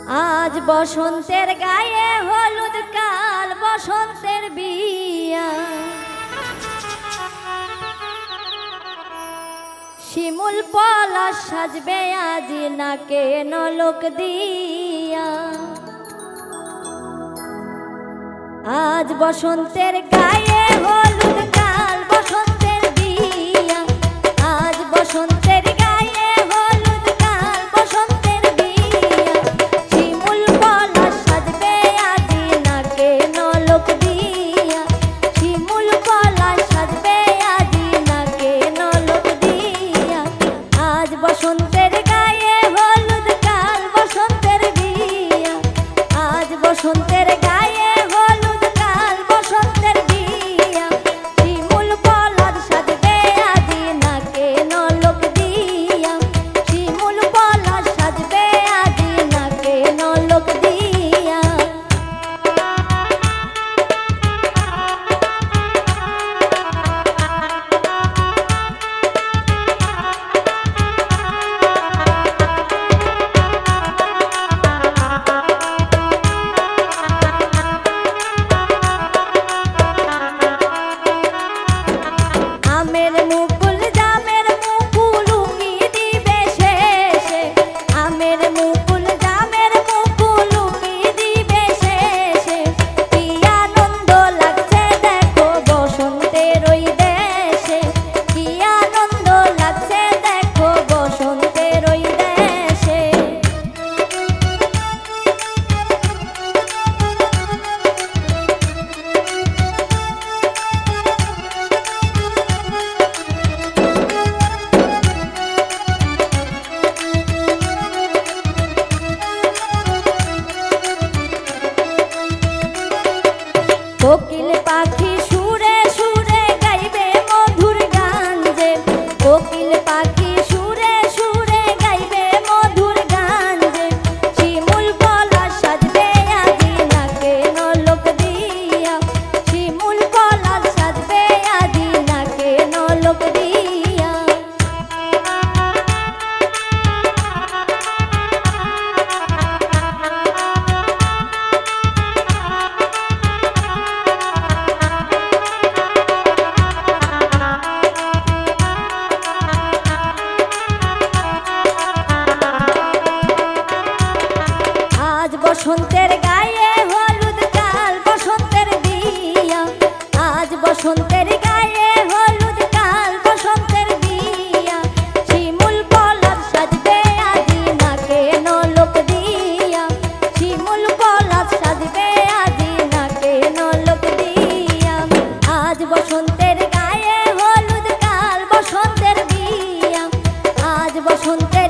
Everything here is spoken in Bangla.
আজ বসন্তের গায়ে হলুদ, কাল বসন্তের বিয়া। শিমুল পলাশ সাজবে আজ নাকে নলক দিয়া। আজ বসন্তের গায়ে হলুদ, কাল বসন্তের বিয়া। আজ বসন্তের গায়ে হলুদ, কাল বসন্তের বিয়া। শিমুল পলাশ সাজবে আজ নাকে নলক দিয়া। শিমুল পলাশ সাজবে আজ নাকে নলক দিয়া। আজ বসন্তের গায়ে হলুদ, কাল বসন্তের বিয়া। আজ বসন্তের গায়ে হলুদ, কাল বসন্তের বিয়া। শিমুল পলাশ সাজবে আজ নাকে নলক দিয়া। শিমুল পলাশ সাজবে আজ নাকে নলক দিয়া। আমের মুকুল জামের মুকুল উকি দিবে শেষে। আমের মুকুল জামের মুকুল উকি দিবে শেষে। কি আনন্দ লাগছে দেখো বসন্তের ওই দেশে। কি আনন্দ লাগছে দেখো বসন্তের ওই দেশে। কোকিল পাখি সুরে সুরে গাইবে মধুর গান যে। কোকিল পাখি সুরে সুরে গাইবে মধুর গান যে। শিমুল পলাশ সাজবে আজ নাকে নলক দিয়া। শিমুল পলাশ সাজবে আজ নাকে নলক দিয়া। আজ বসন্তের গায়ে হলুদ, কাল বসন্তের বিয়া। আজ বসন্তের গায়ে হলুদ, কাল বসন্তের বিয়া। শিমুল পলাশ সাজবে আজ নাকে নলক দিয়া। শিমুল পলাশ সাজবে আজ নাকে নলক দিয়া। আজ বসন্তের গায়ে হলুদ, কাল বসন্তের বিয়া। আজ বসন্তের